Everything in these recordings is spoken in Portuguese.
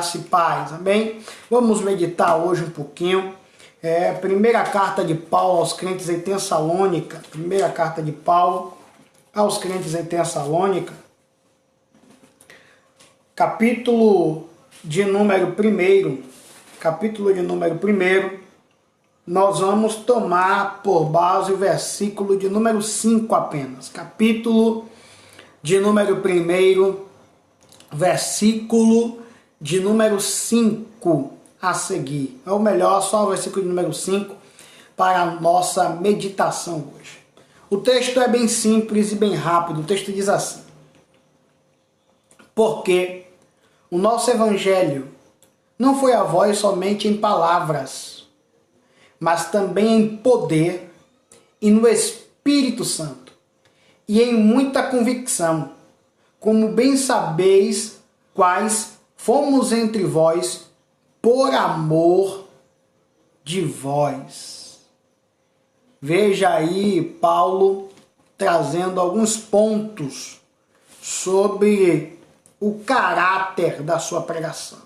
graça e paz, amém? Vamos meditar hoje um pouquinho. Primeira carta de Paulo aos crentes em Tessalônica. Primeira carta de Paulo aos crentes em Tessalônica. Capítulo de número 1. Capítulo de número 1. Nós vamos tomar por base o versículo de número 5 apenas. Capítulo de número 1, versículo de número 5 a seguir. Ou melhor, só o versículo de número 5 para a nossa meditação hoje. O texto é bem simples e bem rápido. O texto diz assim: porque o nosso evangelho não foi a vós somente em palavras, mas também em poder e no Espírito Santo, e em muita convicção, como bem sabeis quais fomos entre vós por amor de vós. Veja aí Paulo trazendo alguns pontos sobre o caráter da sua pregação.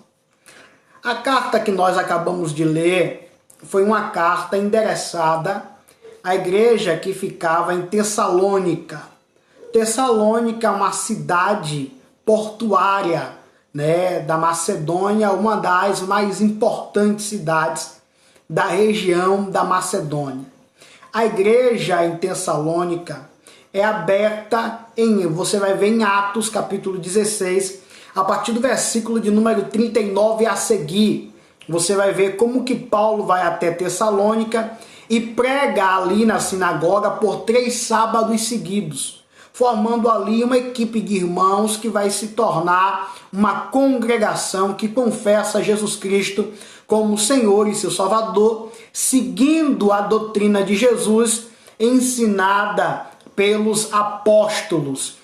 A carta que nós acabamos de ler foi uma carta endereçada à igreja que ficava em Tessalônica. Tessalônica é uma cidade portuária, da Macedônia, uma das mais importantes cidades da região da Macedônia. A igreja em Tessalônica é aberta você vai ver em Atos capítulo 16, a partir do versículo de número 39 a seguir. Você vai ver como que Paulo vai até Tessalônica e prega ali na sinagoga por 3 sábados seguidos, formando ali uma equipe de irmãos que vai se tornar uma congregação que confessa Jesus Cristo como Senhor e seu Salvador, seguindo a doutrina de Jesus ensinada pelos apóstolos.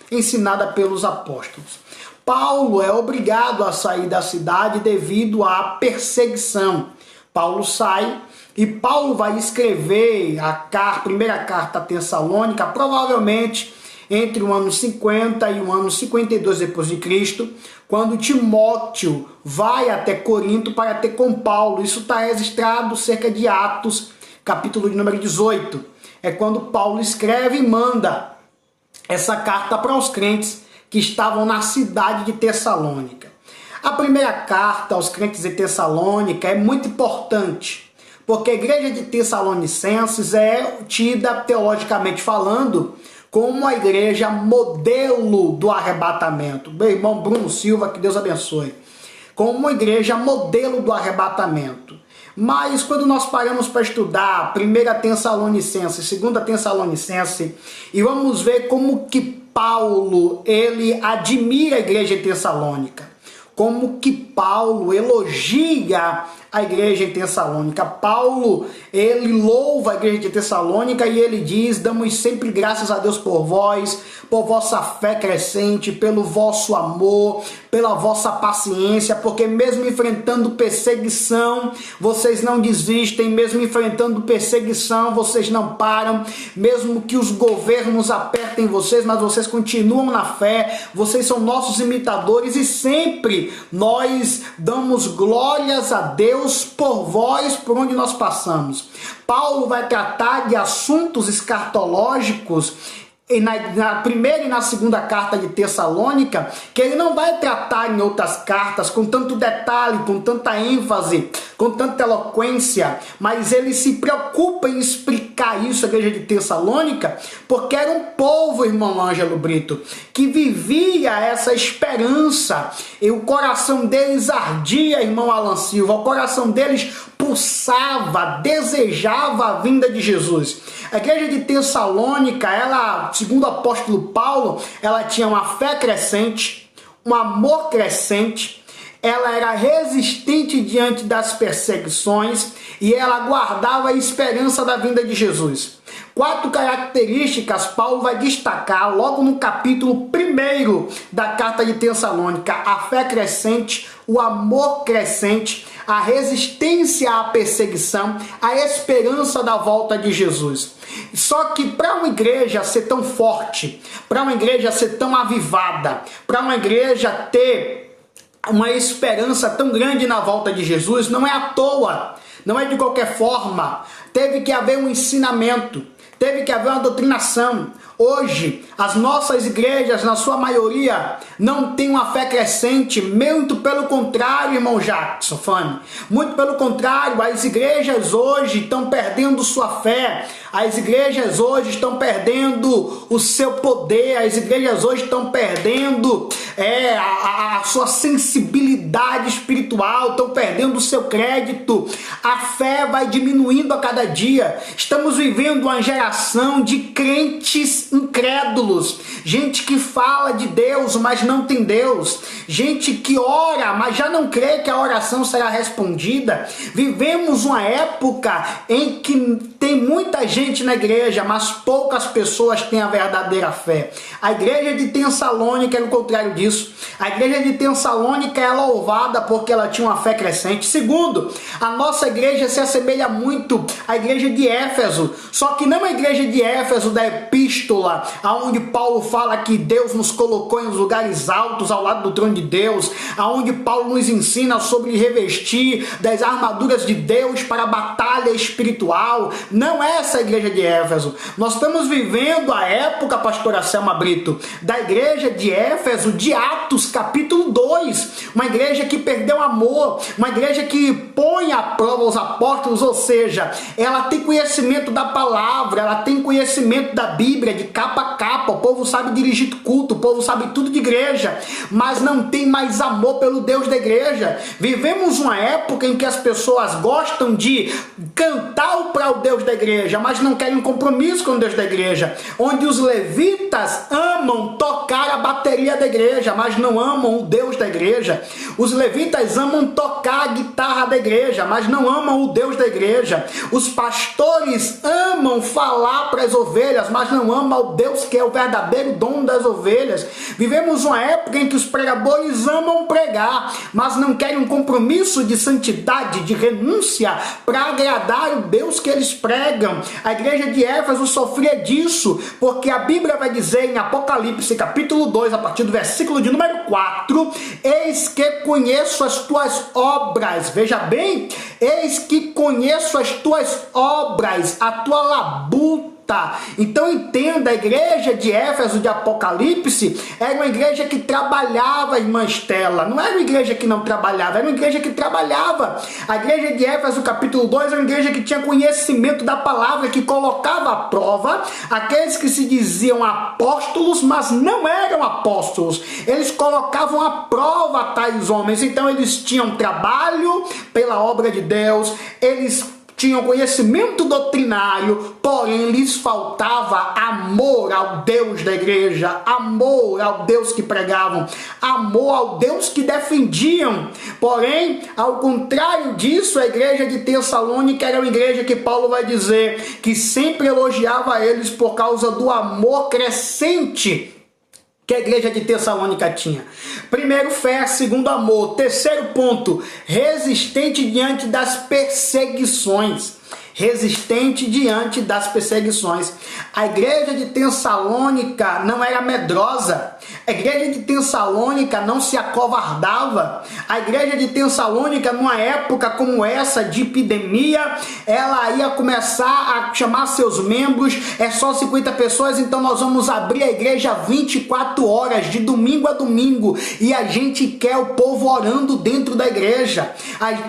Paulo é obrigado a sair da cidade devido à perseguição. Paulo sai e Paulo vai escrever a primeira carta a Tessalônica, provavelmente entre o ano 50 e o ano 52 depois de Cristo, quando Timóteo vai até Corinto para ter com Paulo. Isso está registrado cerca de Atos, capítulo de número 18. É quando Paulo escreve e manda essa carta para os crentes que estavam na cidade de Tessalônica. A primeira carta aos crentes de Tessalônica é muito importante, porque a igreja de Tessalonicenses é tida, teologicamente falando, como a igreja modelo do arrebatamento. Meu irmão Bruno Silva, que Deus abençoe. Como uma igreja modelo do arrebatamento. Mas quando nós paramos para estudar 1 Tessalonicense, 2 Tessalonicense, e vamos ver como que Paulo, ele admira a igreja em Tessalônica, como que Paulo elogia a igreja em Tessalônica. Paulo, ele louva a igreja de Tessalônica e ele diz: damos sempre graças a Deus por vós, por vossa fé crescente, pelo vosso amor, pela vossa paciência, porque mesmo enfrentando perseguição, vocês não desistem, mesmo enfrentando perseguição, vocês não param, mesmo que os governos apertem vocês, mas vocês continuam na fé, vocês são nossos imitadores e sempre nós damos glórias a Deus por vós, por onde nós passamos. Paulo vai tratar de assuntos escatológicos na primeira e na segunda carta de Tessalônica, que ele não vai tratar em outras cartas com tanto detalhe, com tanta ênfase, com tanta eloquência, mas ele se preocupa em explicar isso à igreja de Tessalônica, porque era um povo, irmão Ângelo Brito, que vivia essa esperança, e o coração deles ardia, irmão Alan Silva, o coração deles pulsava, desejava a vinda de Jesus. A igreja de Tessalônica, ela, segundo o apóstolo Paulo, ela tinha uma fé crescente, um amor crescente, ela era resistente diante das perseguições e ela guardava a esperança da vinda de Jesus. 4 características Paulo vai destacar logo no capítulo 1 da carta de Tessalônica: a fé crescente, o amor crescente, a resistência à perseguição, a esperança da volta de Jesus. Só que para uma igreja ser tão forte, para uma igreja ser tão avivada, para uma igreja ter uma esperança tão grande na volta de Jesus, não é à toa, não é de qualquer forma. Teve que haver um ensinamento, teve que haver uma doutrinação. Hoje, as nossas igrejas, na sua maioria, não têm uma fé crescente, muito pelo contrário, irmão Jackson, Fanny. Muito pelo contrário, as igrejas hoje estão perdendo sua fé, as igrejas hoje estão perdendo o seu poder, as igrejas hoje estão perdendo a sua sensibilidade espiritual, estão perdendo o seu crédito, a fé vai diminuindo a cada dia. Estamos vivendo uma geração de crentes incrédulos, gente que fala de Deus, mas não tem Deus, gente que ora, mas já não crê que a oração será respondida. Vivemos uma época em que tem muita gente na igreja, mas poucas pessoas têm a verdadeira fé. A igreja de Tessalônica é o contrário disso. A igreja de Tessalônica é louvada porque ela tinha uma fé crescente. Segundo, a nossa igreja se assemelha muito à igreja de Éfeso, só que não a igreja de Éfeso da epístola, aonde Paulo fala que Deus nos colocou em lugares altos ao lado do trono de Deus, aonde Paulo nos ensina sobre revestir das armaduras de Deus para a batalha espiritual. Não é essa a igreja de Éfeso. Nós estamos vivendo a época, pastora Selma Brito, da igreja de Éfeso, de Atos capítulo 2, uma igreja que perdeu amor, uma igreja que põe à prova os apóstolos, ou seja, ela tem conhecimento da palavra, ela tem conhecimento da Bíblia de capa a capa, o povo sabe dirigir culto, o povo sabe tudo de igreja, mas não tem mais amor pelo Deus da igreja. Vivemos uma época em que as pessoas gostam de cantar para o Deus da igreja, mas não querem um compromisso com o Deus da igreja, onde os levitas amam tocar a bateria da igreja, mas não amam o Deus da igreja. Os levitas amam tocar a guitarra da igreja, mas não amam o Deus da igreja. Os pastores amam falar para as ovelhas, mas não amam o Deus que é o verdadeiro dono das ovelhas. Vivemos uma época em que os pregadores amam pregar, mas não querem um compromisso de santidade, de renúncia para agradar o Deus que eles pregam. A igreja de Éfeso sofria disso, porque a Bíblia vai dizer em Apocalipse capítulo 2, a partir do versículo de número 4, eis que conheço as tuas obras, veja bem, eis que conheço as tuas obras, a tua labuta. Então entenda, a igreja de Éfeso de Apocalipse era uma igreja que trabalhava, irmã Estela, não era uma igreja que não trabalhava, era uma igreja que trabalhava. A igreja de Éfeso capítulo 2 era uma igreja que tinha conhecimento da palavra, que colocava à prova aqueles que se diziam apóstolos, mas não eram apóstolos. Eles colocavam à prova tais homens. Então eles tinham trabalho pela obra de Deus, eles tinham conhecimento doutrinário, porém lhes faltava amor ao Deus da igreja, amor ao Deus que pregavam, amor ao Deus que defendiam. Porém, ao contrário disso, a igreja de Tessalônica era uma igreja que Paulo vai dizer que sempre elogiava eles por causa do amor crescente que a igreja de Tessalônica tinha. Primeiro, fé. Segundo, amor. Terceiro ponto, resistente diante das perseguições. Resistente diante das perseguições. A igreja de Tessalônica não era medrosa. A igreja de Tessalônica não se acovardava. A igreja de Tessalônica, numa época como essa de epidemia, ela ia começar a chamar seus membros, é só 50 pessoas, então nós vamos abrir a igreja 24 horas, de domingo a domingo, e a gente quer o povo orando dentro da igreja.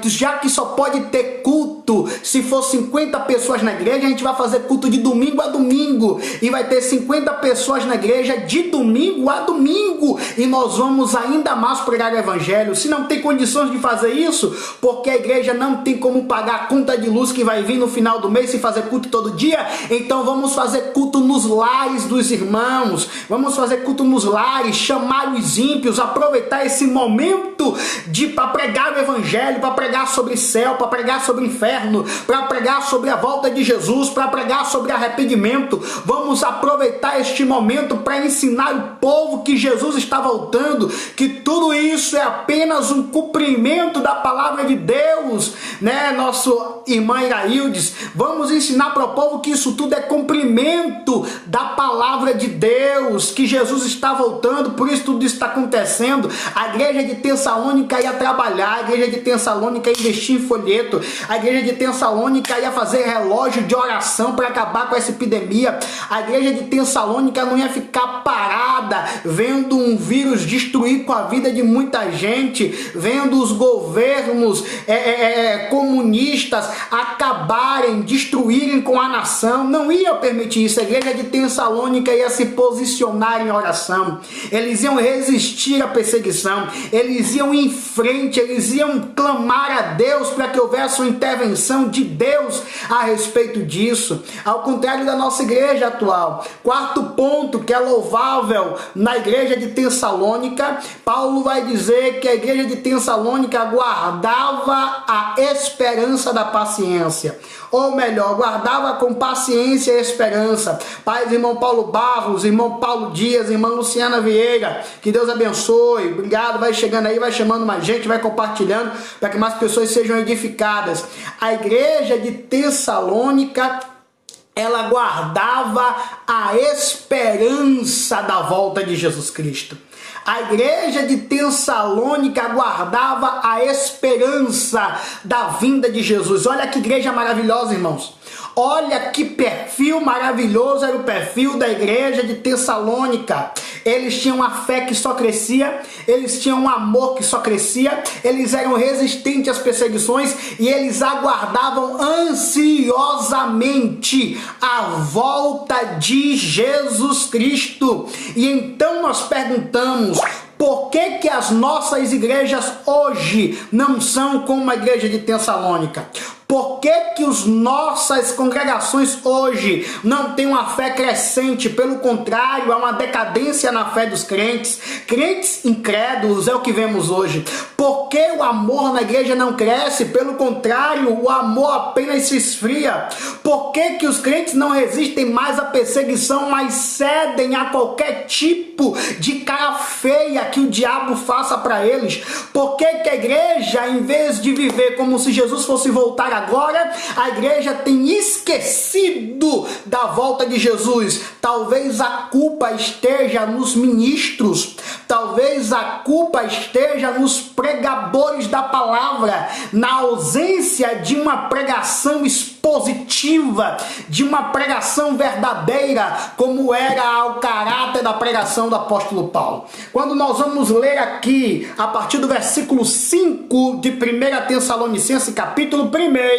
Já que só pode ter culto se for 50 pessoas na igreja, a gente vai fazer culto de domingo a domingo, e vai ter 50 pessoas na igreja de domingo a domingo, e nós vamos ainda mais pregar o evangelho. Se não tem condições de fazer isso, porque a igreja não tem como pagar a conta de luz que vai vir no final do mês e fazer culto todo dia, então vamos fazer culto nos lares dos irmãos, vamos fazer culto nos lares, chamar os ímpios, aproveitar esse momento para pregar o evangelho, para pregar sobre céu, para pregar sobre inferno, para pregar pregar sobre a volta de Jesus, para pregar sobre arrependimento. Vamos aproveitar este momento para ensinar o povo que Jesus está voltando, que tudo isso é apenas um cumprimento da palavra de Deus, né, nosso irmã Iraildes? Vamos ensinar para o povo que isso tudo é cumprimento da palavra de Deus, que Jesus está voltando, por isso tudo isso está acontecendo. A igreja de Tessalônica ia trabalhar, a igreja de Tessalônica ia investir em folheto, a igreja de Tessalônica ia fazer relógio de oração para acabar com essa epidemia, a igreja de Tessalônica não ia ficar parada vendo um vírus destruir com a vida de muita gente, vendo os governos comunistas acabarem, destruírem com a nação. Não ia permitir isso. A igreja de Tessalônica ia se posicionar em oração, eles iam resistir à perseguição, eles iam em frente, eles iam clamar a Deus para que houvesse uma intervenção de Deus a respeito disso, ao contrário da nossa igreja atual. Quarto ponto que é louvável na igreja de Tessalônica, Paulo vai dizer que a igreja de Tessalônica guardava a esperança da paciência, ou melhor, guardava com paciência a esperança. Paz, irmão Paulo Barros, irmão Paulo Dias, irmã Luciana Vieira, que Deus abençoe, obrigado, vai chegando aí, vai chamando mais gente, vai compartilhando, para que mais pessoas sejam edificadas. A igreja de Tessalônica, ela guardava a esperança da volta de Jesus Cristo. A igreja de Tessalônica guardava a esperança da vinda de Jesus. Olha que igreja maravilhosa, irmãos. Olha que perfil maravilhoso era o perfil da igreja de Tessalônica. Eles tinham uma fé que só crescia, eles tinham um amor que só crescia, eles eram resistentes às perseguições e eles aguardavam ansiosamente a volta de Jesus Cristo. E então nós perguntamos: por que as nossas igrejas hoje não são como a igreja de Tessalônica? Por que as nossas congregações hoje não têm uma fé crescente? Pelo contrário, há uma decadência na fé dos crentes. Crentes incrédulos é o que vemos hoje. Por que o amor na igreja não cresce? Pelo contrário, o amor apenas se esfria. Por que os crentes não resistem mais à perseguição, mas cedem a qualquer tipo de cara feia que o diabo faça para eles? Por que a igreja, em vez de viver como se Jesus fosse voltar agora, a igreja tem esquecido da volta de Jesus? Talvez a culpa esteja nos ministros, talvez a culpa esteja nos pregadores da palavra, na ausência de uma pregação expositiva, de uma pregação verdadeira, como era o caráter da pregação do apóstolo Paulo. Quando nós vamos ler aqui, a partir do versículo 5 de 1 Tessalonicenses, capítulo 1,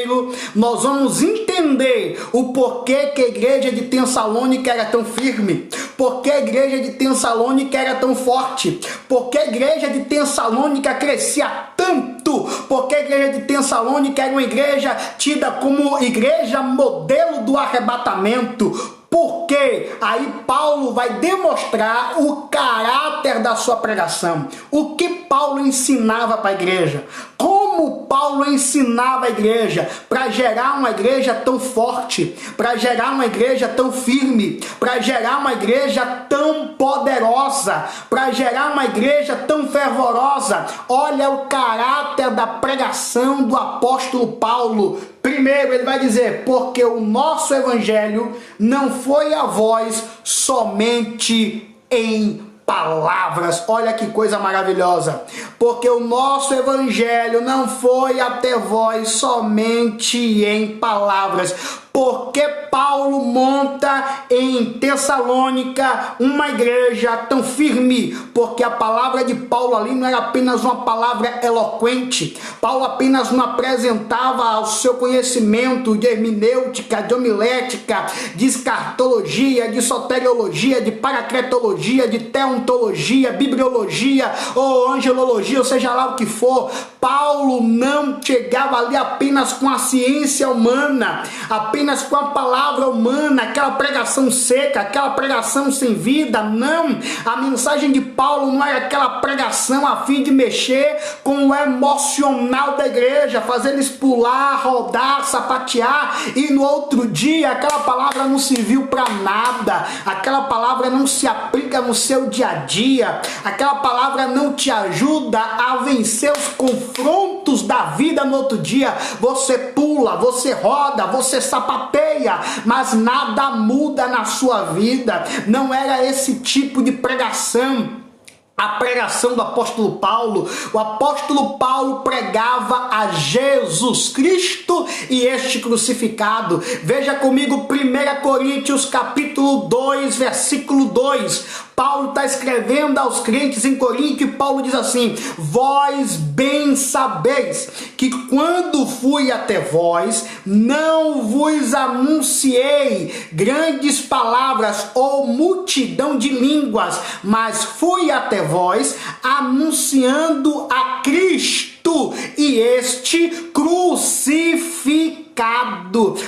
nós vamos entender o porquê que a igreja de Tessalônica era tão firme, porque a igreja de Tessalônica era tão forte, porque a igreja de Tessalônica crescia tanto, porque a igreja de Tessalônica era uma igreja tida como igreja modelo do arrebatamento. Porque aí Paulo vai demonstrar o caráter da sua pregação. O que Paulo ensinava para a igreja? Como Paulo ensinava a igreja para gerar uma igreja tão forte, para gerar uma igreja tão firme, para gerar uma igreja tão poderosa, para gerar uma igreja tão fervorosa. Olha o caráter da pregação do apóstolo Paulo. Primeiro ele vai dizer: porque o nosso evangelho não foi a vós somente em palavras. Olha que coisa maravilhosa. Porque o nosso evangelho não foi até vós somente em palavras. Porque Paulo monta em Tessalônica uma igreja tão firme? Porque a palavra de Paulo ali não era apenas uma palavra eloquente. Paulo apenas não apresentava o seu conhecimento de hermenêutica, de homilética, de escartologia, de soteriologia, de paracretologia, de teontologia, bibliologia ou angelologia, ou seja lá o que for. Paulo não chegava ali apenas com a ciência humana, apenas apenas com a palavra humana, aquela pregação seca, aquela pregação sem vida. Não, a mensagem de Paulo não era aquela pregação a fim de mexer com o emocional da igreja, fazer eles pular, rodar, sapatear, e no outro dia aquela palavra não serviu para nada, aquela palavra não se aplica no seu dia a dia, aquela palavra não te ajuda a vencer os confrontos da vida. No outro dia você pula, você roda, você sapateia, mas nada muda na sua vida. Não era esse tipo de pregação a pregação do apóstolo Paulo. O apóstolo Paulo pregava a Jesus Cristo e este crucificado. Veja comigo 1 Coríntios capítulo 2, versículo 2. Paulo está escrevendo aos crentes em Corinto e Paulo diz assim: vós bem sabeis que quando fui até vós, não vos anunciei grandes palavras ou multidão de línguas, mas fui até vós anunciando a Cristo e este crucificado.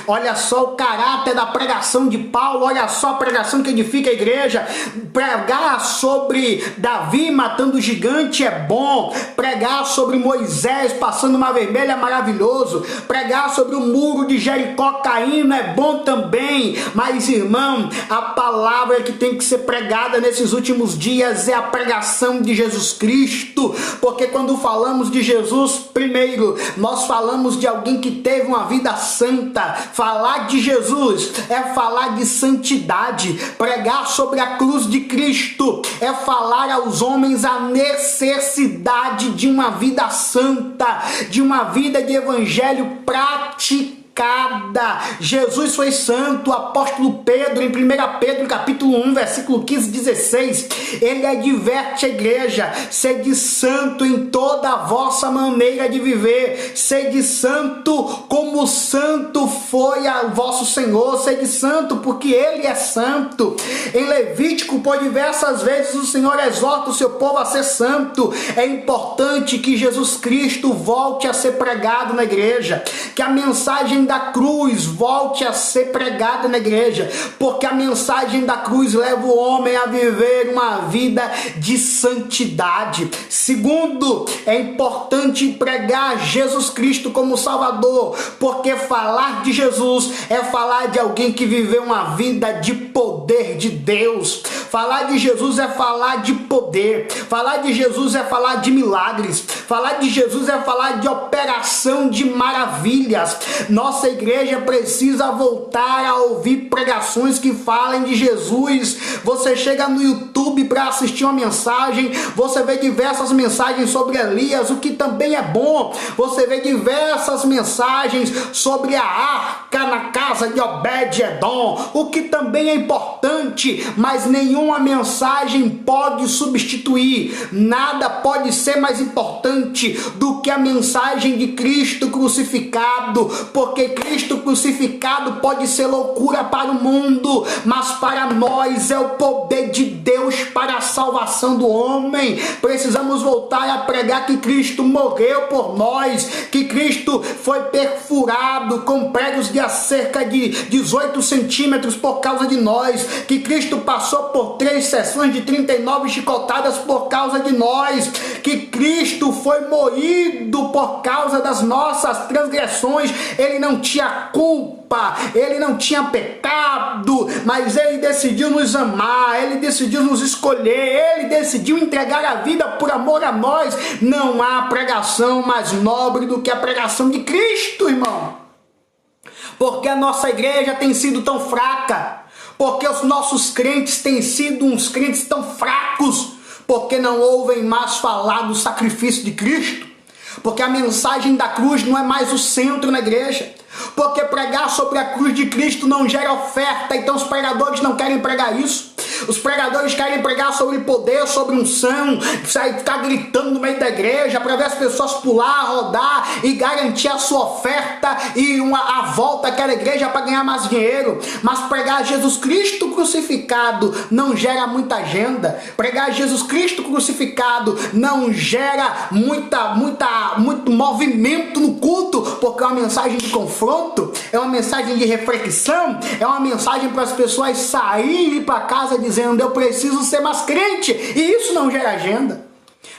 Olha só o caráter da pregação de Paulo, olha só a pregação que edifica a igreja. Pregar sobre Davi matando o gigante é bom, pregar sobre Moisés passando uma vermelha é maravilhoso, pregar sobre o muro de Jericó caindo é bom também, mas irmão, a palavra que tem que ser pregada nesses últimos dias é a pregação de Jesus Cristo, porque quando falamos de Jesus, primeiro, nós falamos de alguém que teve uma vida santa. Falar de Jesus é falar de santidade. Pregar sobre a cruz de Cristo é falar aos homens a necessidade de uma vida santa, de uma vida de evangelho praticada. Jesus foi santo. O apóstolo Pedro, em 1 Pedro capítulo 1, versículo 15 e 16, ele adverte a igreja: sede santo em toda a vossa maneira de viver, sede santo como santo foi o vosso Senhor, sede santo porque ele é santo. Em Levítico, por diversas vezes, o Senhor exorta o seu povo a ser santo. É importante que Jesus Cristo volte a ser pregado na igreja, que a mensagem da cruz volte a ser pregada na igreja, porque a mensagem da cruz leva o homem a viver uma vida de santidade. Segundo, é importante pregar Jesus Cristo como Salvador, porque falar de Jesus é falar de alguém que viveu uma vida de poder de Deus. Falar de Jesus é falar de poder. Falar de Jesus é falar de milagres. Falar de Jesus é falar de operação de maravilhas. Nossa igreja precisa voltar a ouvir pregações que falem de Jesus. Você chega no YouTube para assistir uma mensagem, você vê diversas mensagens sobre Elias, o que também é bom. Você vê diversas mensagens sobre a arca na casa de Obed-Edom, o que também é importante, mas nenhuma mensagem pode substituir, nada pode ser mais importante do que a mensagem de Cristo crucificado, porque Cristo crucificado pode ser loucura para o mundo, mas para nós é o poder de Deus para a salvação do homem. Precisamos voltar a pregar que Cristo morreu por nós, que Cristo foi perfurado com pregos de cerca de 18 centímetros por causa de nós, que Cristo passou por 3 sessões de 39 chicotadas por causa de nós, que Cristo foi moído por causa das nossas transgressões. Ele não tinha culpa, ele não tinha pecado, mas ele decidiu nos amar, ele decidiu nos escolher, ele decidiu entregar a vida por amor a nós. Não há pregação mais nobre do que a pregação de Cristo, irmão. Porque a nossa igreja tem sido tão fraca, porque os nossos crentes têm sido uns crentes tão fracos, porque não ouvem mais falar do sacrifício de Cristo, porque a mensagem da cruz não é mais o centro na igreja, porque pregar sobre a cruz de Cristo não gera oferta, então os pregadores não querem pregar isso. Os pregadores querem pregar sobre poder, sobre unção, ficar gritando no meio da igreja para ver as pessoas pular, rodar e garantir a sua oferta e a volta àquela igreja para ganhar mais dinheiro. Mas pregar Jesus Cristo crucificado não gera muita agenda. Pregar Jesus Cristo crucificado não gera muito movimento no culto, porque é uma mensagem de confronto, é uma mensagem de reflexão, é uma mensagem para as pessoas saírem para casa dizendo: eu preciso ser mais crente, e isso não gera agenda.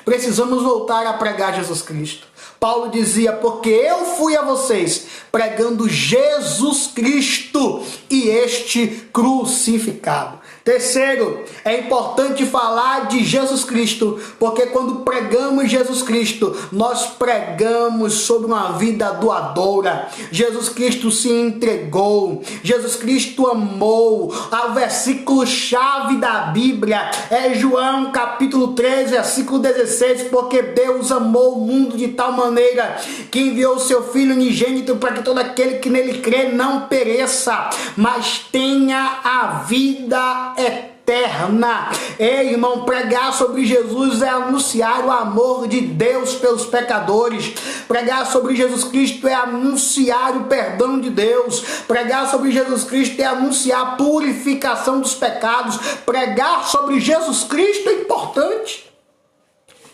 Precisamos voltar a pregar Jesus Cristo. Paulo dizia: porque eu fui a vocês pregando Jesus Cristo e este crucificado. Terceiro, é importante falar de Jesus Cristo, porque quando pregamos Jesus Cristo, nós pregamos sobre uma vida doadora. Jesus Cristo se entregou, Jesus Cristo amou. O versículo-chave da Bíblia é João capítulo 3, versículo 16, porque Deus amou o mundo de tal maneira que enviou o seu Filho unigênito para que todo aquele que nele crê não pereça, mas tenha a vida eterna. Ei, irmão, pregar sobre Jesus é anunciar o amor de Deus pelos pecadores. Pregar sobre Jesus Cristo é anunciar o perdão de Deus. Pregar sobre Jesus Cristo é anunciar a purificação dos pecados. Pregar sobre Jesus Cristo é importante.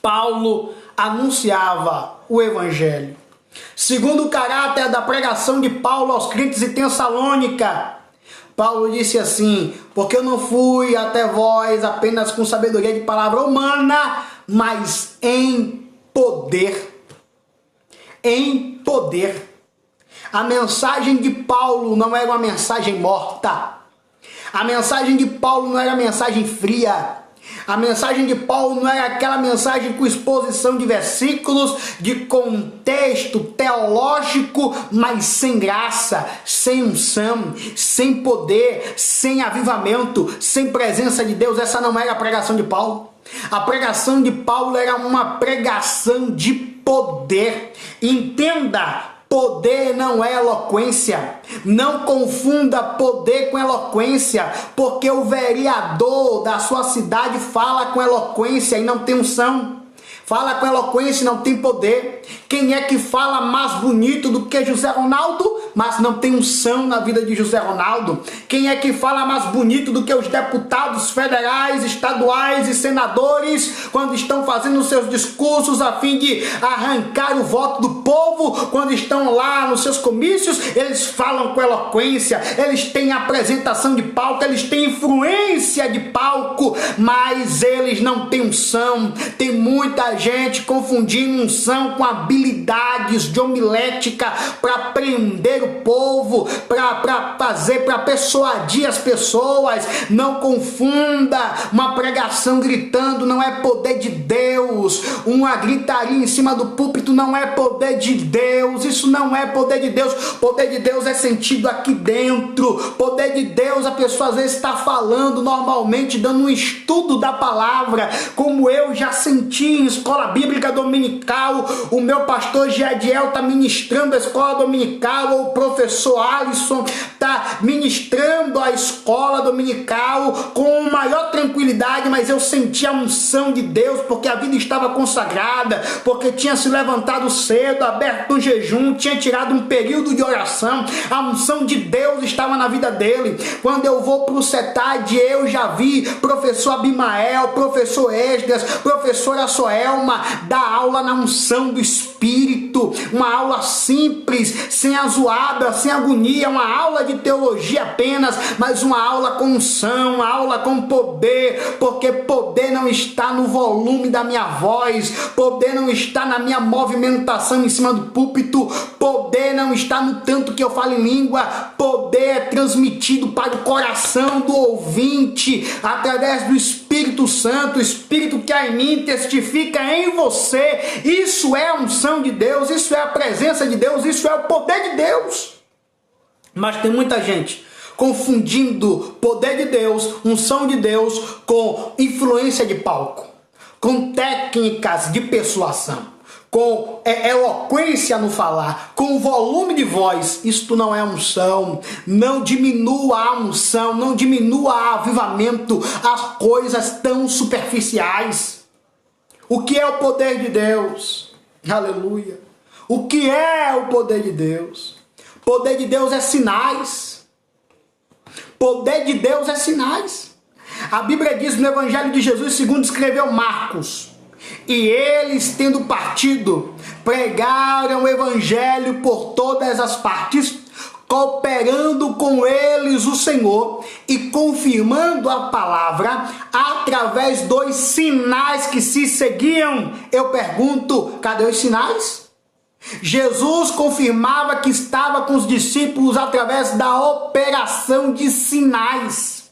Paulo anunciava o Evangelho. Segundo o caráter da pregação de Paulo aos crentes em Tessalônica, Paulo disse assim: porque eu não fui até vós apenas com sabedoria de palavra humana, mas em poder. Em poder. A mensagem de Paulo não era uma mensagem morta. A mensagem de Paulo não era uma mensagem fria. A mensagem de Paulo não era aquela mensagem com exposição de versículos, de contexto teológico, mas sem graça, sem unção, sem poder, sem avivamento, sem presença de Deus. Essa não era a pregação de Paulo. A pregação de Paulo era uma pregação de poder. Entenda, poder não é eloquência. Não confunda poder com eloquência, porque o vereador da sua cidade fala com eloquência e não tem unção. Fala com eloquência e não tem poder. Quem é que fala mais bonito do que José Ronaldo, mas não tem unção na vida de José Ronaldo? Quem é que fala mais bonito do que os deputados federais, estaduais e senadores, quando estão fazendo seus discursos a fim de arrancar o voto do povo, quando estão lá nos seus comícios? Eles falam com eloquência, eles têm apresentação de palco, eles têm influência de palco, mas eles não têm unção. Tem muita gente confundindo unção com habilidades de homilética para prender o povo, para persuadir as pessoas. Não confunda. Uma pregação gritando não é poder de Deus. Uma gritaria em cima do púlpito não é poder de Deus. Isso não é poder de Deus. Poder de Deus é sentido aqui dentro. Poder de Deus, a pessoa às vezes está falando normalmente, dando um estudo da palavra, como eu já senti em escola bíblica dominical. O meu pastor Jadiel está ministrando a escola dominical, ou o professor Alisson está ministrando a escola dominical com maior tranquilidade, mas eu senti a unção de Deus, porque a vida estava consagrada, porque tinha se levantado cedo, aberto um jejum, tinha tirado um período de oração. A unção de Deus estava na vida dele. Quando eu vou para o CETAD, eu já vi professor Abimael, professor Esdras, professora Soelma dar aula na unção do Espírito, uma aula simples, sem azoada, sem agonia, uma aula de teologia apenas, mas uma aula com unção, uma aula com poder, porque poder não está no volume da minha voz, poder não está na minha movimentação em cima do púlpito, poder não está no tanto que eu falo em língua. Poder é transmitido para o coração do ouvinte através do Espírito Santo, o Espírito que há em mim testifica em você. Isso é a unção de Deus, isso é a presença de Deus, isso é o poder de Deus. Mas tem muita gente confundindo poder de Deus, unção de Deus, com influência de palco, com técnicas de persuasão, com eloquência no falar, com volume de voz. Isto não é unção. Não diminua a unção, não diminua o avivamento, as coisas tão superficiais. O que é o poder de Deus? Aleluia. O que é o poder de Deus? Poder de Deus é sinais. Poder de Deus é sinais. A Bíblia diz no Evangelho de Jesus, segundo escreveu Marcos: e eles, tendo partido, pregaram o evangelho por todas as partes, cooperando com eles o Senhor e confirmando a palavra através dos sinais que se seguiam. Eu pergunto, cadê os sinais? Jesus confirmava que estava com os discípulos através da operação de sinais.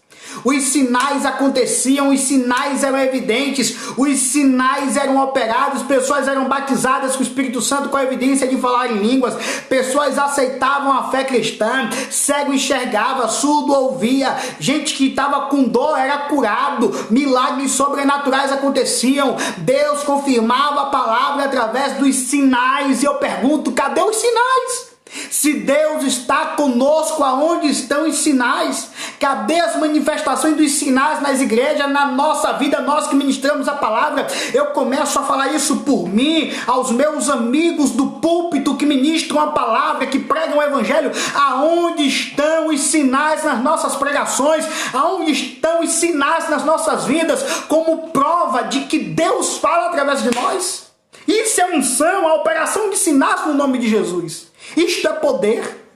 Os sinais aconteciam, os sinais eram evidentes, os sinais eram operados, pessoas eram batizadas com o Espírito Santo com a evidência de falar em línguas, pessoas aceitavam a fé cristã, cego enxergava, surdo ouvia, gente que estava com dor era curado, milagres sobrenaturais aconteciam, Deus confirmava a palavra através dos sinais. E eu pergunto, cadê os sinais? Se Deus está conosco, aonde estão os sinais? Cadê as manifestações dos sinais nas igrejas, na nossa vida, nós que ministramos a palavra? Eu começo a falar isso por mim, aos meus amigos do púlpito que ministram a palavra, que pregam o evangelho. Aonde estão os sinais nas nossas pregações? Aonde estão os sinais nas nossas vidas, como prova de que Deus fala através de nós? Isso é unção, a operação de sinais no nome de Jesus. Isto é poder,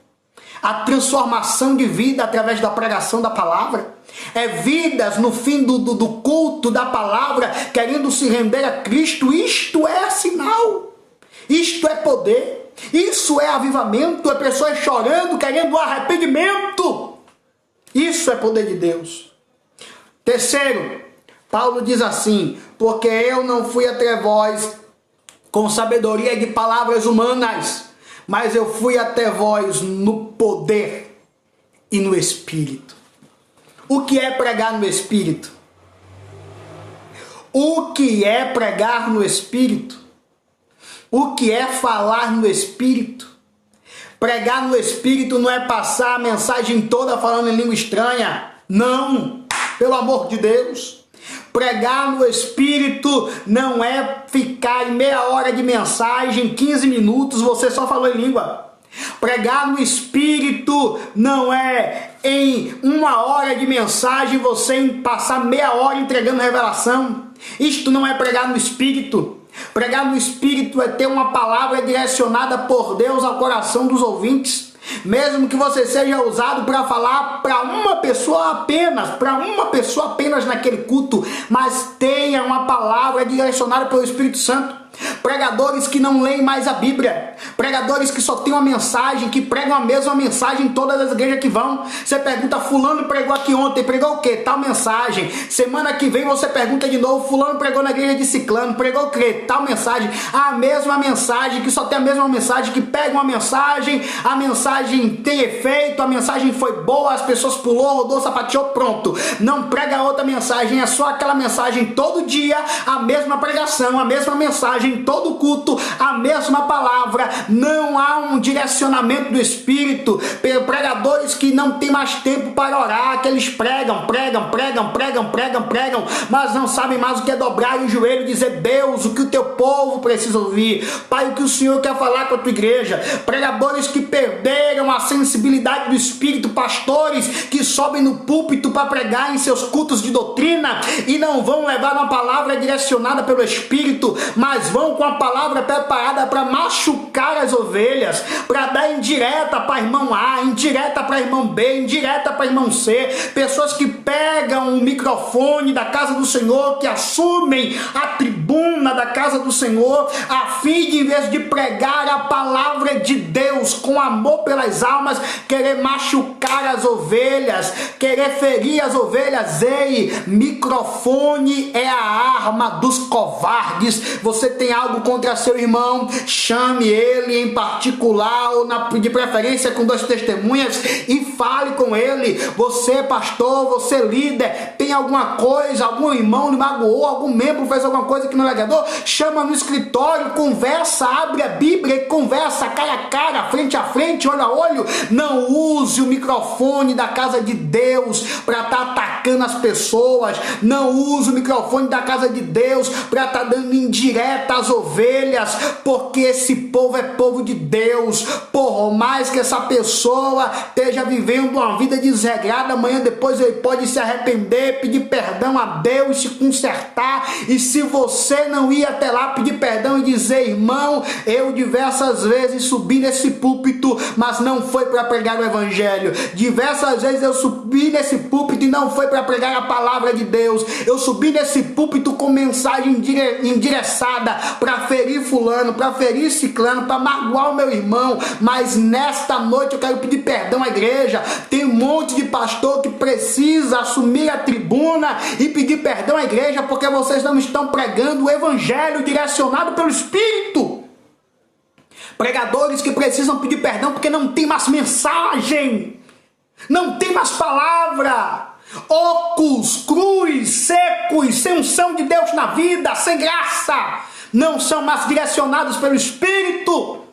a transformação de vida através da pregação da palavra, é vidas no fim do culto da palavra, querendo se render a Cristo. Isto é sinal, isto é poder, isso é avivamento, é pessoas chorando, querendo arrependimento. Isso é poder de Deus. Terceiro, Paulo diz assim, porque eu não fui até vós com sabedoria de palavras humanas, mas eu fui até vós no poder e no Espírito. O que é pregar no Espírito? O que é pregar no Espírito? O que é falar no Espírito? Pregar no Espírito não é passar a mensagem toda falando em língua estranha. Não, pelo amor de Deus. Pregar no Espírito não é ficar em meia hora de mensagem, 15 minutos, você só falou em língua. Pregar no Espírito não é em uma hora de mensagem você passar meia hora entregando revelação. Isto não é pregar no Espírito. Pregar no Espírito é ter uma palavra direcionada por Deus ao coração dos ouvintes. Mesmo que você seja usado para falar para uma pessoa apenas naquele culto, mas tenha uma palavra direcionada pelo Espírito Santo. Pregadores que não leem mais a Bíblia, pregadores que só têm uma mensagem, que pregam a mesma mensagem em todas as igrejas que vão. Você pergunta, fulano pregou aqui ontem, pregou o quê? Tal mensagem. Semana que vem você pergunta de novo, fulano pregou na igreja de ciclano, pregou o quê? Tal mensagem. A mesma mensagem, que só tem a mesma mensagem, que pega uma mensagem, a mensagem tem efeito, a mensagem foi boa, as pessoas pulou, rodou, sapateou, pronto. Não prega outra mensagem, é só aquela mensagem todo dia, a mesma pregação, a mesma mensagem em todo culto, a mesma palavra. Não há um direcionamento do Espírito. Pregadores que não tem mais tempo para orar, que eles pregam, mas não sabem mais o que é dobrar o joelho e dizer, Deus, o que o teu povo precisa ouvir. Pai, o que o Senhor quer falar com a tua igreja. Pregadores que perderam a sensibilidade do Espírito, pastores que sobem no púlpito para pregar em seus cultos de doutrina e não vão levar uma palavra direcionada pelo Espírito, mas vão com a palavra preparada para machucar as ovelhas, para dar indireta para irmão A, indireta para irmão B, indireta para irmão C. Pessoas que pegam o microfone da casa do Senhor, que assumem a tribuna da casa do Senhor, a fim de, em vez de pregar a palavra de Deus com amor pelas almas, querer machucar as ovelhas, querer ferir as ovelhas. Ei, microfone é a arma dos covardes. Você tem algo contra seu irmão, chame ele em particular ou de preferência com 2 testemunhas e fale com ele. Você, pastor, você, líder, tem alguma coisa, algum irmão lhe magoou, algum membro fez alguma coisa que não lhe agradou, chama no escritório, conversa, abre a Bíblia e conversa cara a cara, frente a frente, olho a olho. Não use o microfone da casa de Deus para estar atacando as pessoas. Não use o microfone da casa de Deus para estar dando indireta às ovelhas, porque esse povo é povo de Deus. Por mais que essa pessoa esteja vivendo uma vida desregrada, amanhã depois ele pode se arrepender, pedir perdão a Deus, se consertar. E se você não ir até lá pedir perdão e dizer: irmão, eu diversas vezes subi nesse púlpito, mas não foi para pregar o evangelho. Diversas vezes eu subi nesse púlpito e não foi para pregar a palavra de Deus. Eu subi nesse púlpito com mensagem endereçada para ferir fulano, para ferir ciclano, para magoar o meu irmão. Mas nesta noite eu quero pedir perdão à igreja. Tem um monte de pastor que precisa assumir a tribuna e pedir perdão à igreja, porque vocês não estão pregando o evangelho direcionado pelo Espírito. Pregadores que precisam pedir perdão porque não tem mais mensagem, não tem mais palavra, ocos, cruz, secos, sem unção de Deus na vida, sem graça, não são mais direcionados pelo Espírito.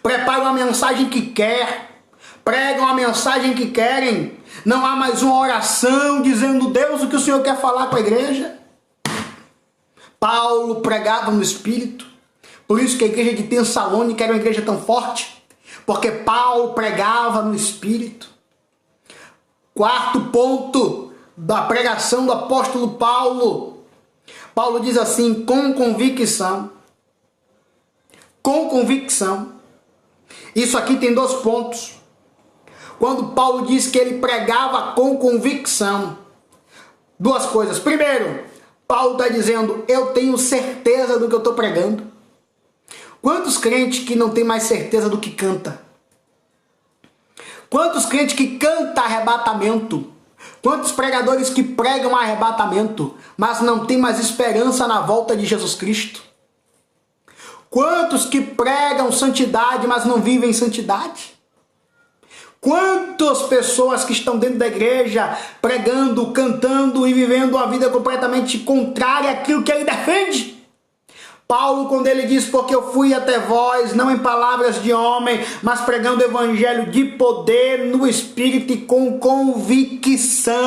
Preparam a mensagem que quer, pregam a mensagem que querem. Não há mais uma oração dizendo: Deus, o que o Senhor quer falar com a igreja? Paulo pregava no Espírito. Por isso que a igreja de Tessalônica era uma igreja tão forte, porque Paulo pregava no Espírito. Quarto ponto da pregação do apóstolo Paulo. Paulo diz assim: com convicção. Com convicção. Isso aqui tem 2 pontos. Quando Paulo diz que ele pregava com convicção, 2 coisas. Primeiro, Paulo está dizendo: eu tenho certeza do que eu estou pregando. Quantos crentes que não tem mais certeza do que canta? Quantos crentes que cantam arrebatamento? Quantos pregadores que pregam arrebatamento, mas não tem mais esperança na volta de Jesus Cristo? Quantos que pregam santidade, mas não vivem santidade? Quantas pessoas que estão dentro da igreja pregando, cantando e vivendo uma vida completamente contrária àquilo que ele defende? Paulo, quando ele diz: porque eu fui até vós, não em palavras de homem, mas pregando o evangelho de poder, no Espírito e com convicção.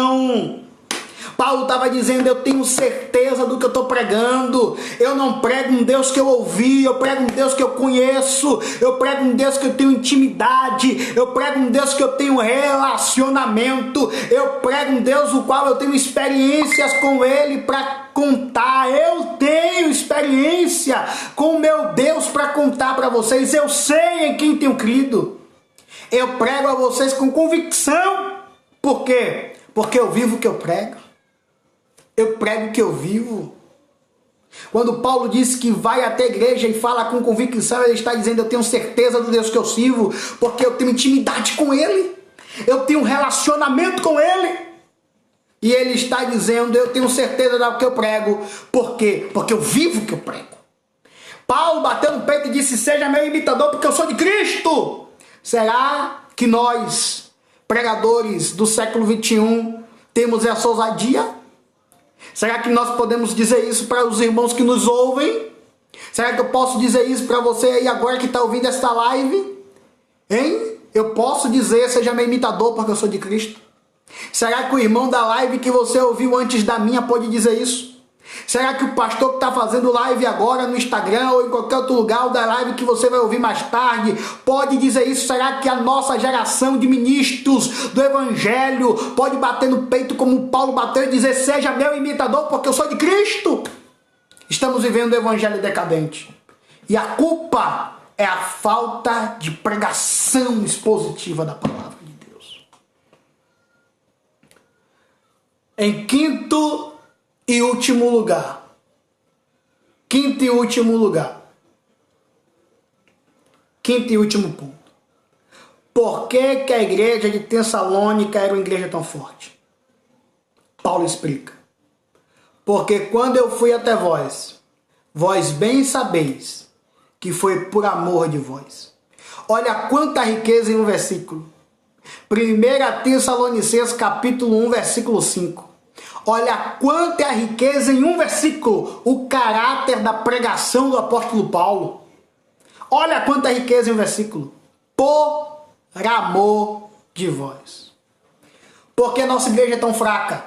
Paulo estava dizendo: eu tenho certeza do que eu estou pregando. Eu não prego um Deus que eu ouvi, eu prego um Deus que eu conheço, eu prego um Deus que eu tenho intimidade, eu prego um Deus que eu tenho relacionamento, eu prego um Deus o qual eu tenho experiências com Ele para contar. Eu tenho experiência com o meu Deus para contar para vocês. Eu sei em quem tenho crido. Eu prego a vocês com convicção. Por quê? Porque eu vivo o que eu prego. Eu prego o que eu vivo. Quando Paulo diz que vai até a igreja e fala com convicção, ele está dizendo: eu tenho certeza do Deus que eu sirvo, porque eu tenho intimidade com Ele, eu tenho um relacionamento com Ele. E ele está dizendo: eu tenho certeza do que eu prego. Por quê? Porque eu vivo o que eu prego. Paulo bateu no peito e disse: seja meu imitador, porque eu sou de Cristo. Será que nós, pregadores do século 21, temos essa ousadia? Será que nós podemos dizer isso para os irmãos que nos ouvem? Será que eu posso dizer isso para você aí agora que está ouvindo esta live? Hein? Eu posso dizer: seja meu imitador, porque eu sou de Cristo? Será que o irmão da live que você ouviu antes da minha pode dizer isso? Será que o pastor que está fazendo live agora no Instagram ou em qualquer outro lugar, ou da live que você vai ouvir mais tarde, pode dizer isso? Será que a nossa geração de ministros do evangelho pode bater no peito como Paulo bateu e dizer: seja meu imitador, porque eu sou de Cristo? Estamos vivendo o evangelho decadente. E a culpa é a falta de pregação expositiva da palavra de Deus. Em quinto e último lugar. Quinto e último lugar. Quinto e último ponto. Por que que a igreja de Tessalônica era uma igreja tão forte? Paulo explica. Porque quando eu fui até vós, vós bem sabeis que foi por amor de vós. Olha quanta riqueza em um versículo. 1 Tessalonicenses capítulo 1, versículo 5. Olha quanta é a riqueza em um versículo, o caráter da pregação do apóstolo Paulo. Olha quanta riqueza em um versículo. Por amor de vós. Por que nossa igreja é tão fraca?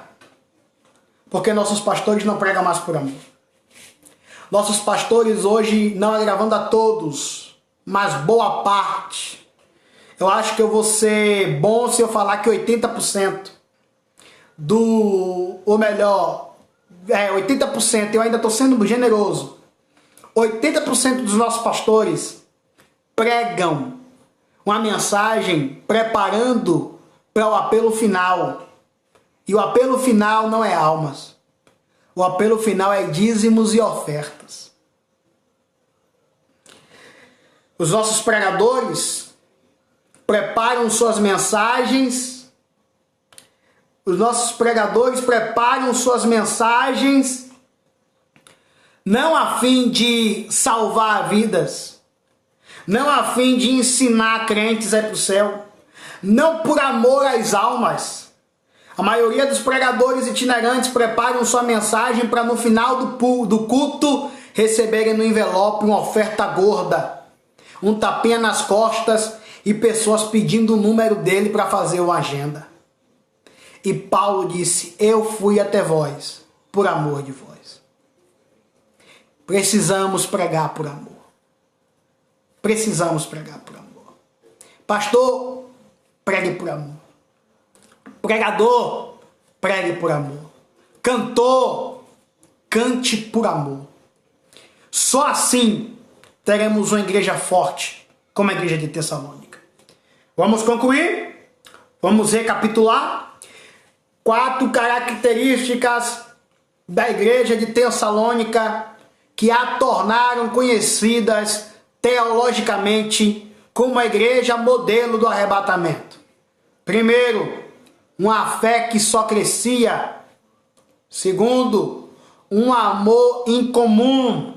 Porque nossos pastores não pregam mais por amor. Nossos pastores hoje, não agravando a todos, mas boa parte. Eu acho que eu vou ser bom se eu falar que 80% ou melhor, 80%, eu ainda estou sendo generoso, 80% dos nossos pastores pregam uma mensagem preparando para o apelo final. E o apelo final não é almas. O apelo final é dízimos e ofertas. Os nossos pregadores preparam suas mensagens. Os nossos pregadores preparam suas mensagens não a fim de salvar vidas, não a fim de ensinar crentes a ir para o céu, não por amor às almas. A maioria dos pregadores itinerantes preparam sua mensagem para no final do culto receberem no envelope uma oferta gorda, um tapinha nas costas e pessoas pedindo o número dele para fazer uma agenda. E Paulo disse: eu fui até vós por amor de vós. Precisamos pregar por amor. Precisamos pregar por amor. Pastor, pregue por amor. Pregador, pregue por amor. Cantor, cante por amor. Só assim teremos uma igreja forte, como a igreja de Tessalônica. Vamos concluir? Vamos recapitular? 4 características da igreja de Tessalônica que a tornaram conhecidas teologicamente como a igreja modelo do arrebatamento. Primeiro, uma fé que só crescia. Segundo, um amor incomum.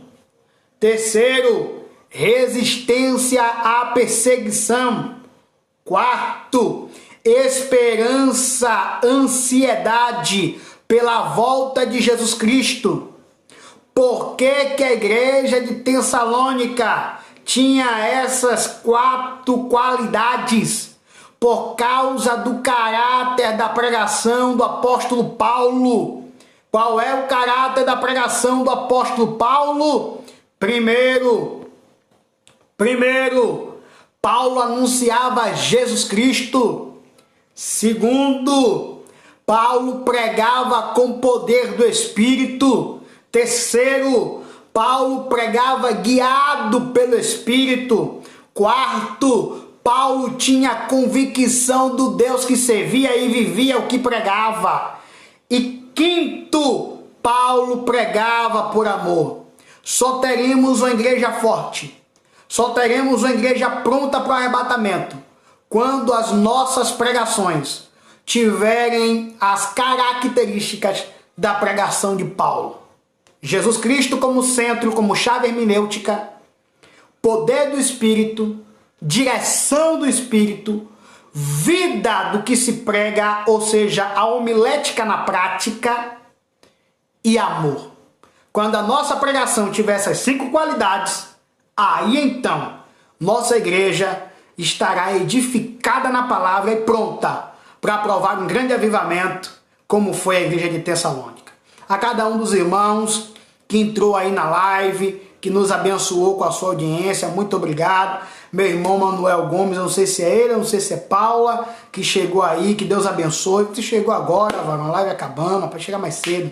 Terceiro, resistência à perseguição. Quarto, esperança, ansiedade pela volta de Jesus Cristo. Por que a igreja de Tessalônica tinha essas 4 qualidades? Por causa do caráter da pregação do apóstolo Paulo. Qual é o caráter da pregação do apóstolo Paulo? Primeiro, Paulo anunciava Jesus Cristo. Segundo, Paulo pregava com poder do Espírito. Terceiro, Paulo pregava guiado pelo Espírito. Quarto, Paulo tinha convicção do Deus que servia e vivia o que pregava. E quinto, Paulo pregava por amor. Só teremos uma igreja forte, só teremos uma igreja pronta para o arrebatamento quando as nossas pregações tiverem as características da pregação de Paulo. Jesus Cristo como centro, como chave hermenêutica, poder do Espírito, direção do Espírito, vida do que se prega, ou seja, a homilética na prática, e amor. Quando a nossa pregação tiver essas 5 qualidades, aí então nossa igreja estará edificada na palavra e pronta para provar um grande avivamento, como foi a igreja de Tessalônica. A cada um dos irmãos que entrou aí na live, que nos abençoou com a sua audiência, muito obrigado. Meu irmão Manuel Gomes, eu não sei se é ele, eu não sei se é Paula, que chegou aí, que Deus abençoe. Você chegou agora, a live acabando, para chegar mais cedo.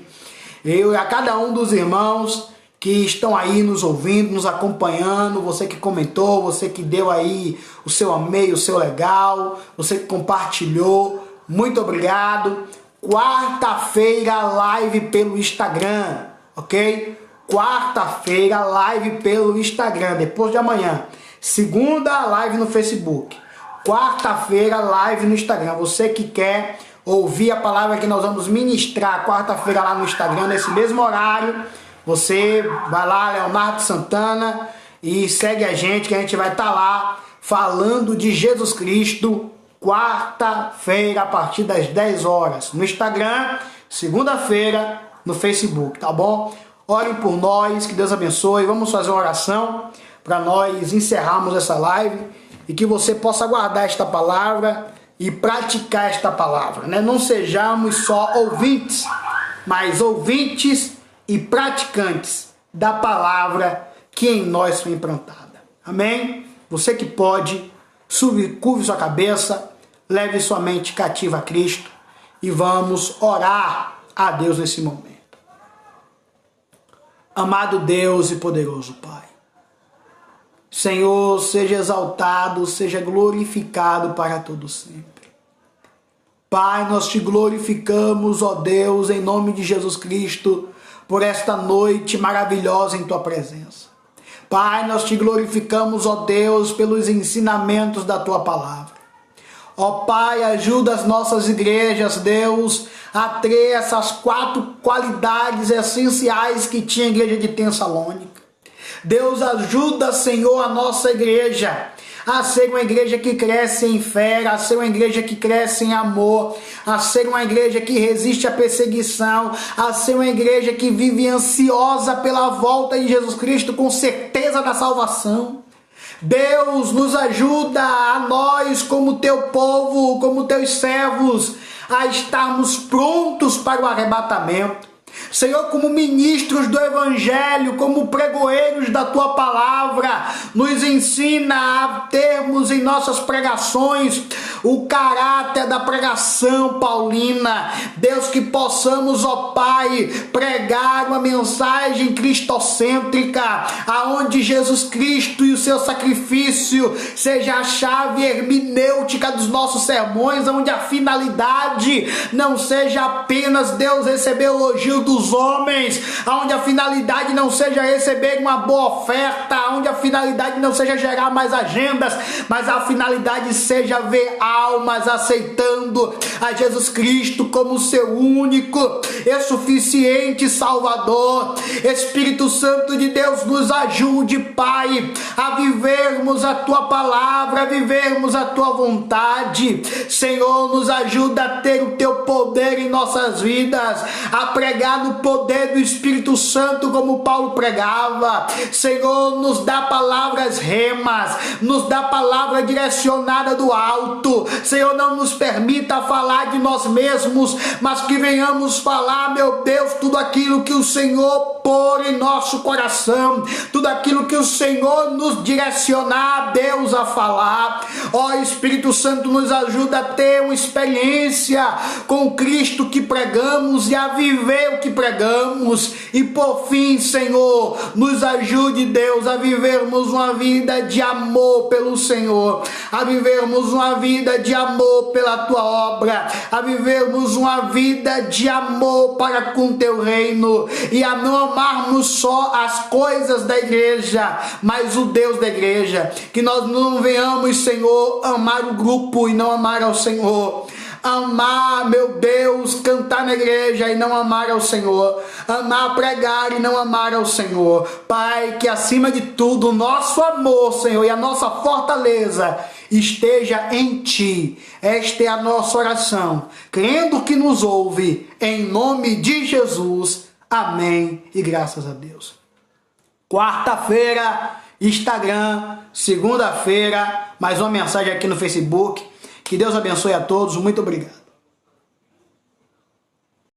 Eu e a cada um dos irmãos que estão aí nos ouvindo, nos acompanhando, você que comentou, você que deu aí o seu amei, o seu legal, você que compartilhou, muito obrigado. Quarta-feira, live pelo Instagram, ok? Quarta-feira, live pelo Instagram, depois de amanhã. Segunda, live no Facebook. Quarta-feira, live no Instagram. Você que quer ouvir a palavra que nós vamos ministrar quarta-feira lá no Instagram, nesse mesmo horário, você vai lá, Leonardo Santana, e segue a gente, que a gente vai estar lá falando de Jesus Cristo, quarta-feira, a partir das 10 horas, no Instagram, segunda-feira, no Facebook, tá bom? Orem por nós, que Deus abençoe, vamos fazer uma oração para nós encerrarmos essa live, e que você possa guardar esta palavra e praticar esta palavra, né? Não sejamos só ouvintes, mas ouvintes e praticantes da palavra que em nós foi implantada. Amém? Você que pode, curve sua cabeça, leve sua mente cativa a Cristo e vamos orar a Deus nesse momento. Amado Deus e poderoso Pai, Senhor, seja exaltado, seja glorificado para todo sempre. Pai, nós te glorificamos, ó Deus, em nome de Jesus Cristo, por esta noite maravilhosa em tua presença. Pai, nós te glorificamos, ó Deus, pelos ensinamentos da tua palavra. Ó Pai, ajuda as nossas igrejas, Deus, a ter essas 4 qualidades essenciais que tinha a igreja de Tessalônica. Deus, ajuda, Senhor, a nossa igreja a ser uma igreja que cresce em fé, a ser uma igreja que cresce em amor, a ser uma igreja que resiste à perseguição, a ser uma igreja que vive ansiosa pela volta de Jesus Cristo com certeza da salvação. Deus, nos ajuda a nós, como teu povo, como teus servos, a estarmos prontos para o arrebatamento. Senhor, como ministros do Evangelho, como pregoeiros da Tua Palavra, nos ensina a termos em nossas pregações o caráter da pregação paulina. Deus, que possamos, ó Pai, pregar uma mensagem cristocêntrica, aonde Jesus Cristo e o seu sacrifício seja a chave hermenêutica dos nossos sermões, onde a finalidade não seja apenas, Deus, receber elogio dos homens, onde a finalidade não seja receber uma boa oferta, onde a finalidade não seja gerar mais agendas, mas a finalidade seja ver almas aceitando a Jesus Cristo como seu único e suficiente Salvador. Espírito Santo de Deus, nos ajude, Pai, a vivermos a Tua palavra, a vivermos a Tua vontade. Senhor, nos ajuda a ter o Teu poder em nossas vidas, a pregar no poder do Espírito Santo como Paulo pregava. Senhor, nos dá palavras remas, nos dá palavra direcionada do alto. Senhor, não nos permita falar de nós mesmos, mas que venhamos falar, meu Deus, tudo aquilo que o Senhor pôr em nosso coração, tudo aquilo que o Senhor nos direcionar, Deus, a falar. Ó Espírito Santo, nos ajuda a ter uma experiência com Cristo que pregamos e a viver o que pregamos. E por fim, Senhor, nos ajude, Deus, a vivermos uma vida de amor pelo Senhor, a vivermos uma vida de amor pela Tua obra, a vivermos uma vida de amor para com Teu reino, e a não amarmos só as coisas da igreja, mas o Deus da igreja. Que nós não venhamos, Senhor, amar o grupo e não amar ao Senhor. Amar, meu Deus, cantar na igreja e não amar ao Senhor. Amar, pregar e não amar ao Senhor. Pai, que acima de tudo o nosso amor, Senhor, e a nossa fortaleza esteja em Ti. Esta é a nossa oração, crendo que nos ouve, em nome de Jesus. Amém e graças a Deus. Quarta-feira, Instagram. Segunda-feira, mais uma mensagem aqui no Facebook. Que Deus abençoe a todos. Muito obrigado.